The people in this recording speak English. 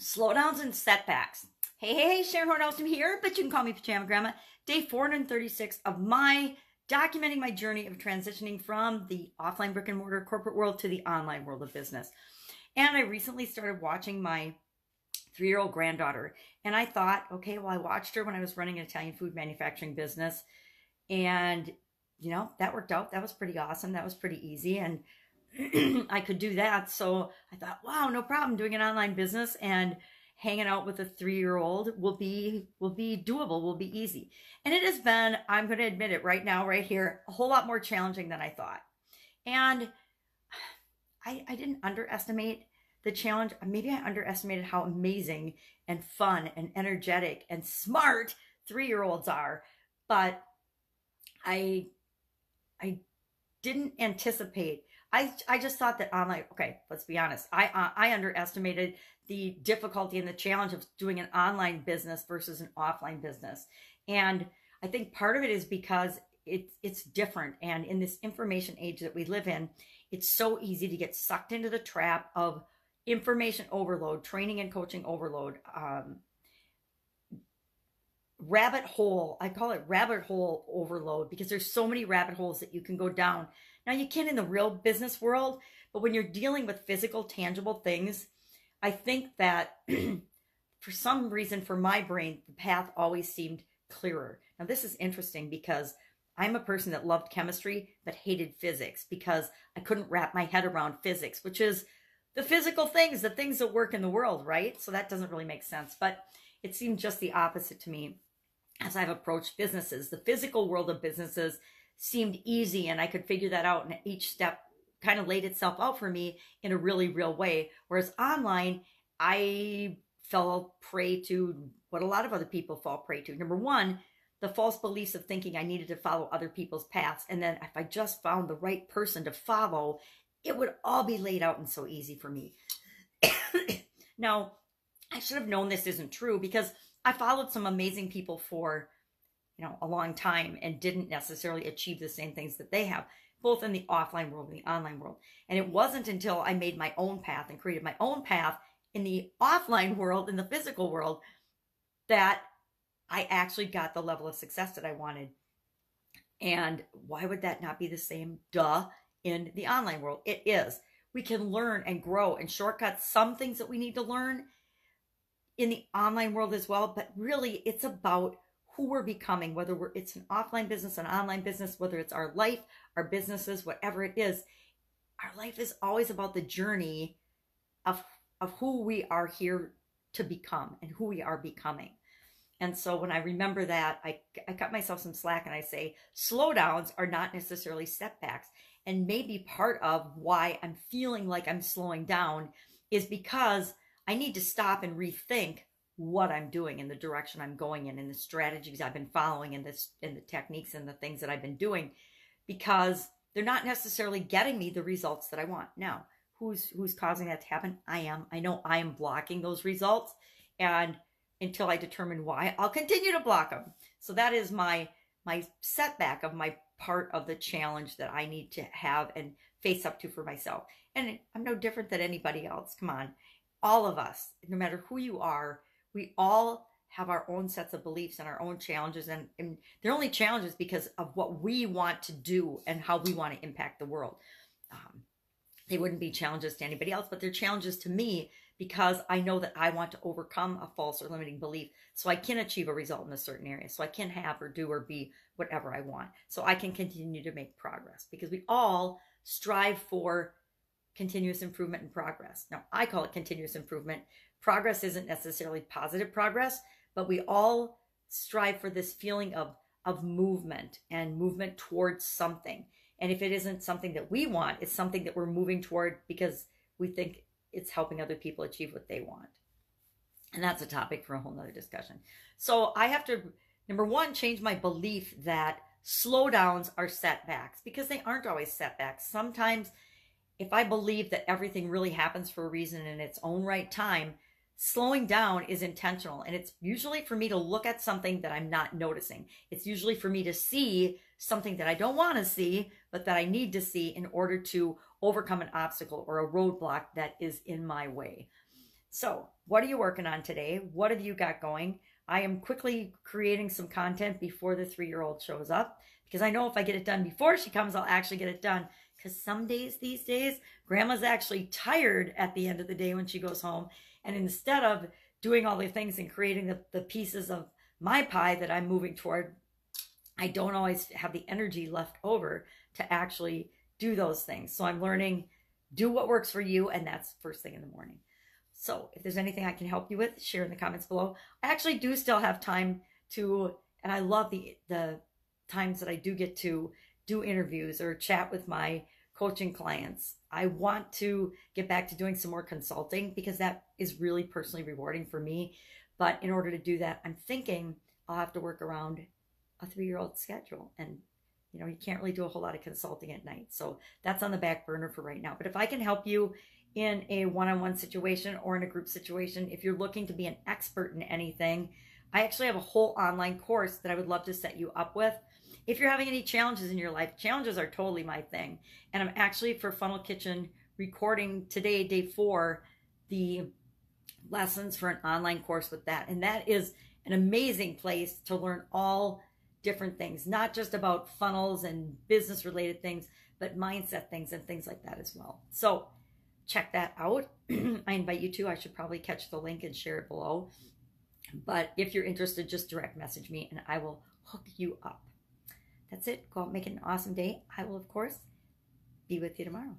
Slowdowns and setbacks. Hey, Sharon Horne-Ellstrom here, but you can call me Pajama Grandma. Day 436 of my documenting my journey of transitioning from the offline brick and mortar corporate world to the online world of business. And I recently started watching my 3-year-old granddaughter. And I thought, okay, well, I watched her when I was running an Italian food manufacturing business. And, that worked out. That was pretty awesome. That was pretty easy. And I could do that. So I thought, wow, no problem doing an online business and hanging out with a 3-year-old will be doable, will be easy. And it has been, I'm going to admit it right now, right here, a whole lot more challenging than I thought. And I didn't underestimate the challenge. Maybe I underestimated how amazing and fun and energetic and smart 3-year-olds are. But I didn't anticipate. I just thought that online, okay, let's be honest. I underestimated the difficulty and the challenge of doing an online business versus an offline business. And I think part of it is because it's different. And in this information age that we live in, it's so easy to get sucked into the trap of information overload, training and coaching overload, rabbit hole. I call it rabbit hole overload because there's so many rabbit holes that you can go down. Now, you can in the real business world, but when you're dealing with physical, tangible things, I think that for some reason, for my brain, the path always seemed clearer. Now, this is interesting because I'm a person that loved chemistry but hated physics because I couldn't wrap my head around physics, which is the physical things, the things that work in the world, right? So that doesn't really make sense, but it seemed just the opposite to me as I've approached businesses. The physical world of businesses seemed easy and I could figure that out, and each step kind of laid itself out for me in a really real way. Whereas online, I fell prey to what a lot of other people fall prey to. Number one, the false beliefs of thinking I needed to follow other people's paths. And then if I just found the right person to follow, it would all be laid out and so easy for me. Now, I should have known this isn't true because I followed some amazing people for a long time and didn't necessarily achieve the same things that they have, both in the offline world and the online world. And it wasn't until I made my own path and created my own path in the offline world, in the physical world, that I actually got the level of success that I wanted. And why would that not be the same, in the online world? It is. We can learn and grow and shortcut some things that we need to learn in the online world as well. But really, it's about who we're becoming, whether it's an offline business, an online business, whether it's our life, our businesses, whatever it is. Our life is always about the journey of who we are here to become and who we are becoming. And so when I remember that, I cut myself some slack and I say, slowdowns are not necessarily setbacks. And maybe part of why I'm feeling like I'm slowing down is because I need to stop and rethink what I'm doing and the direction I'm going in and the strategies I've been following and the techniques and the things that I've been doing, because they're not necessarily getting me the results that I want. Now, who's causing that to happen? I am. I know I am blocking those results, and until I determine why, I'll continue to block them. So that is my setback of my part of the challenge that I need to have and face up to for myself. And I'm no different than anybody else. Come on. All of us, no matter who you are, we all have our own sets of beliefs and our own challenges. And they're only challenges because of what we want to do and how we want to impact the world. They wouldn't be challenges to anybody else, but they're challenges to me because I know that I want to overcome a false or limiting belief so I can achieve a result in a certain area. So I can have or do or be whatever I want. So I can continue to make progress because we all strive for continuous improvement and progress. Now, I call it continuous improvement. Progress isn't necessarily positive progress, but we all strive for this feeling of movement and movement towards something. And if it isn't something that we want, it's something that we're moving toward because we think it's helping other people achieve what they want. And that's a topic for a whole nother discussion. So I have to, number one, change my belief that slowdowns are setbacks, because they aren't always setbacks. Sometimes if I believe that everything really happens for a reason in its own right time, slowing down is intentional. And it's usually for me to look at something that I'm not noticing. It's usually for me to see something that I don't want to see, but that I need to see in order to overcome an obstacle or a roadblock that is in my way. So, what are you working on today? What have you got going? I am quickly creating some content before the 3-year-old shows up because I know if I get it done before she comes, I'll actually get it done. Because some days these days, grandma's actually tired at the end of the day when she goes home. And instead of doing all the things and creating the pieces of my pie that I'm moving toward, I don't always have the energy left over to actually do those things. So I'm learning, do what works for you, and that's first thing in the morning. So if there's anything I can help you with, share in the comments below. I actually do still have time to, and I love the times that I do get to do interviews or chat with my coaching clients. I want to get back to doing some more consulting because that is really personally rewarding for me. But in order to do that, I'm thinking I'll have to work around a 3-year-old schedule. And, you know, you can't really do a whole lot of consulting at night. So that's on the back burner for right now. But if I can help you in a one-on-one situation or in a group situation, if you're looking to be an expert in anything, I actually have a whole online course that I would love to set you up with. If you're having any challenges in your life, challenges are totally my thing. And I'm actually, for Funnel Kitchen, recording today, day 4, the lessons for an online course with that. And that is an amazing place to learn all different things, not just about funnels and business related things, but mindset things and things like that as well. So check that out. I invite you to. I should probably catch the link and share it below. But if you're interested, just direct message me and I will hook you up. That's it. Go out and make it an awesome day. I will, of course, be with you tomorrow.